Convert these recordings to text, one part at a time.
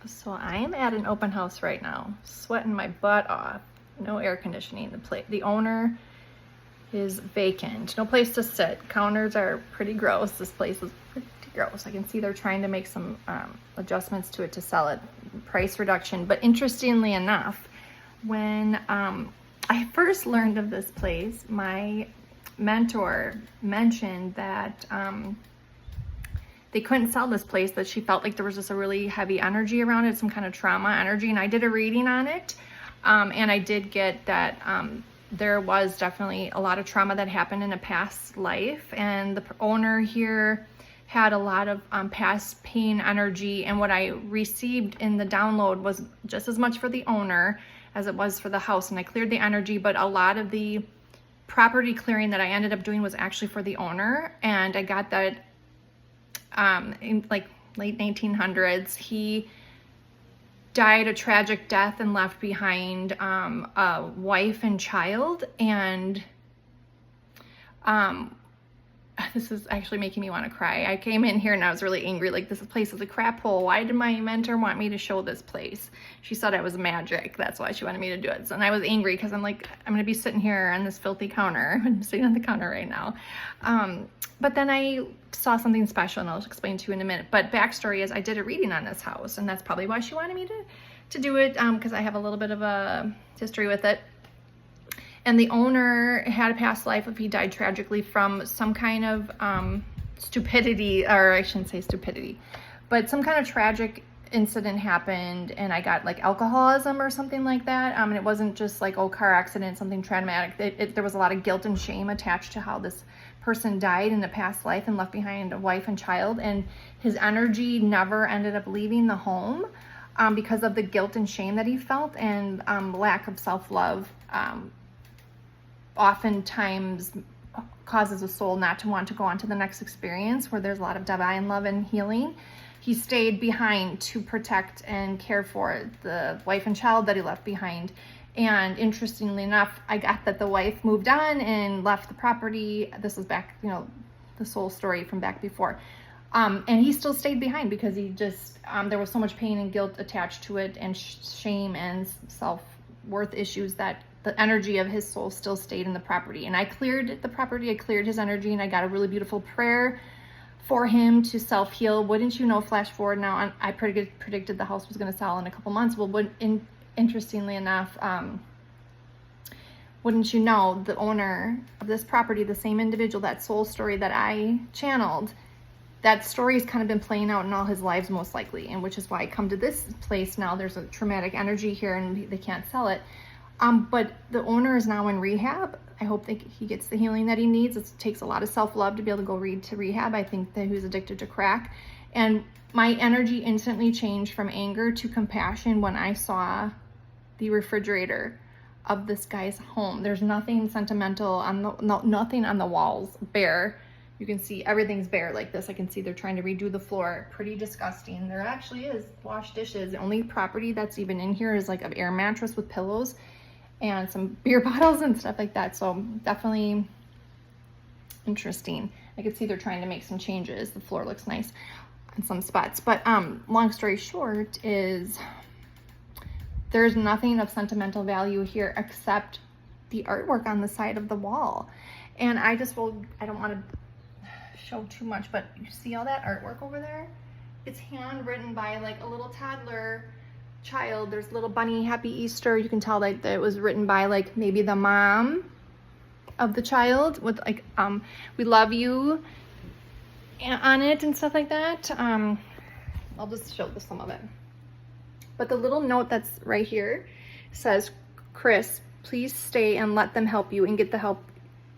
So I am at an open house right now, sweating my butt off. No air conditioning. The owner is vacant. No place to sit. Counters are pretty gross. This place is pretty gross. I can see they're trying to make some adjustments to it to sell it. Price reduction. But interestingly enough, when I first learned of this place, my mentor mentioned that they couldn't sell this place, that she felt like there was just a really heavy energy around it, some kind of trauma energy. And I did a reading on it. And I did get that there was definitely a lot of trauma that happened in a past life. And the owner here had a lot of past pain energy. And what I received in the download was just as much for the owner as it was for the house. And I cleared the energy, but a lot of the property clearing that I ended up doing was actually for the owner. And I got that in like late 1900s. He died a tragic death and left behind a wife and child. And this is actually making me want to cry. I came in here and I was really angry. Like, this place is a crap hole. Why did my mentor want me to show this place? She said I was magic. That's why she wanted me to do it. So, and I was angry because I'm like, I'm going to be sitting here on this filthy counter. I'm sitting on the counter right now. But then I saw something special, and I'll explain to you in a minute. But backstory is I did a reading on this house, and that's probably why she wanted me to do it, because I have a little bit of a history with it. And the owner had a past life if he died tragically from some kind of stupidity, or I shouldn't say stupidity, but some kind of tragic incident happened, and I got like alcoholism or something like that. And it wasn't just like, oh, car accident, something traumatic. There was a lot of guilt and shame attached to how this person died in a past life and left behind a wife and child. And his energy never ended up leaving the home because of the guilt and shame that he felt, and lack of self-love. Oftentimes causes a soul not to want to go on to the next experience where there's a lot of divine love and healing. He stayed behind to protect and care for the wife and child that he left behind. And interestingly enough, I got that the wife moved on and left the property. This is back, the soul story from back before. And he still stayed behind because he just, there was so much pain and guilt attached to it, and shame and self-worth issues, that the energy of his soul still stayed in the property. And I cleared the property, I cleared his energy, and I got a really beautiful prayer for him to self-heal. Wouldn't you know, flash forward now, I predicted the house was going to sell in a couple months. Well, interestingly enough, wouldn't you know, the owner of this property, the same individual, that soul story that I channeled, that story has kind of been playing out in all his lives most likely, and which is why I come to this place now. There's a traumatic energy here and they can't sell it. But the owner is now in rehab. I hope that he gets the healing that he needs. It takes a lot of self-love to be able to go to rehab. I think that he was addicted to crack. And my energy instantly changed from anger to compassion when I saw the refrigerator of this guy's home. There's nothing sentimental on nothing on the walls, bare. You can see everything's bare like this. I can see they're trying to redo the floor. Pretty disgusting. There actually is washed dishes. The only property that's even in here is like an air mattress with pillows and some beer bottles and stuff like that. So definitely interesting. I can see they're trying to make some changes. The floor looks nice in some spots. But long story short is there's nothing of sentimental value here except the artwork on the side of the wall. And I don't want to show too much, but you see all that artwork over there? It's handwritten by like a little toddler child. There's little bunny, happy Easter. You can tell that it was written by like maybe the mom of the child with like we love you on it and stuff like that. I'll just show some of it. But the little note that's right here says, Chris, please stay and let them help you and get the help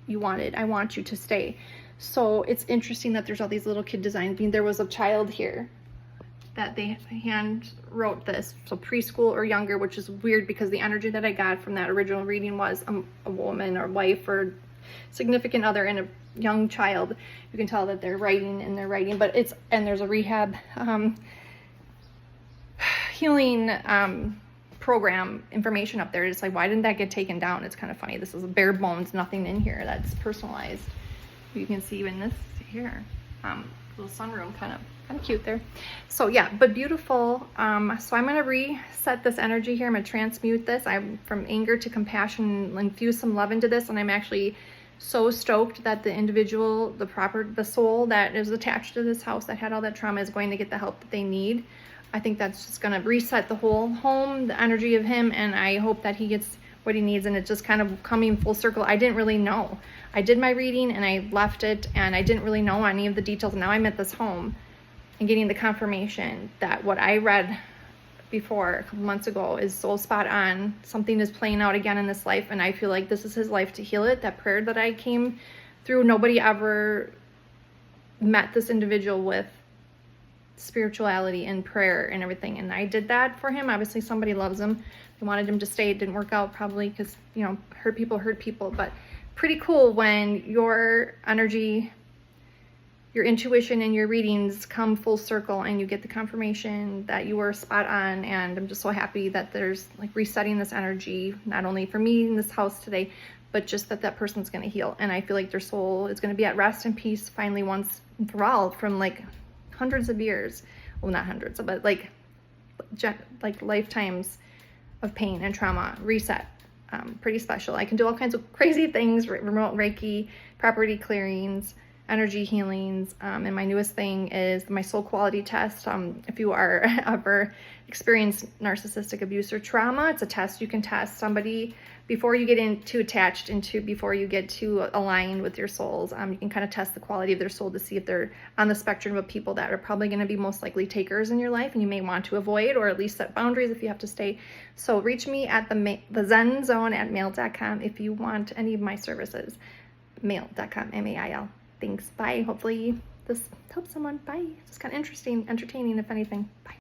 you wanted. I want you to stay. So it's interesting that there's all these little kid designs. I mean, there was a child here that they hand wrote this, so preschool or younger, which is weird because the energy that I got from that original reading was a woman or wife or significant other and a young child. You can tell that they're writing, but and there's a rehab healing program information up there. It's like, why didn't that get taken down? It's kind of funny. This is bare bones, nothing in here that's personalized. You can see even this here. little sunroom, kind of cute there. So yeah, but beautiful. So I'm gonna reset this energy here. I'm gonna transmute this. I'm from anger to compassion, infuse some love into this, and I'm actually so stoked that the individual, the soul that is attached to this house that had all that trauma is going to get the help that they need. I think that's just gonna reset the whole home, the energy of him, and I hope that he gets what he needs, and it's just kind of coming full circle. I didn't really know. I did my reading and I left it, and I didn't really know any of the details. Now I'm at this home and getting the confirmation that what I read before a couple months ago is so spot on. Something is playing out again in this life, and I feel like this is his life to heal it. That prayer that I came through, nobody ever met this individual with spirituality and prayer and everything, and I did that for him. Obviously somebody loves him. They wanted him to stay. It didn't work out, probably because, you know, hurt people, but pretty cool when your energy, your intuition and your readings come full circle and you get the confirmation that you were spot on. And I'm just so happy that there's like resetting this energy, not only for me in this house today, but just that that person's going to heal. And I feel like their soul is going to be at rest and peace finally once and for all, from like hundreds of years. Well, not hundreds, but like lifetimes of pain and trauma reset. Pretty special. I can do all kinds of crazy things, remote Reiki, property clearings, energy healings, and my newest thing is my soul quality test. If you are ever experienced narcissistic abuse or trauma, it's a test you can test somebody before you get before you get too aligned with your souls. You can kind of test the quality of their soul to see if they're on the spectrum of people that are probably going to be most likely takers in your life, and you may want to avoid or at least set boundaries if you have to stay. So reach me at the zenzone@mail.com if you want any of my services. Mail.com, M-A-I-L. Thanks. Bye. Hopefully this helps someone. Bye. It's kind of interesting, entertaining, if anything. Bye.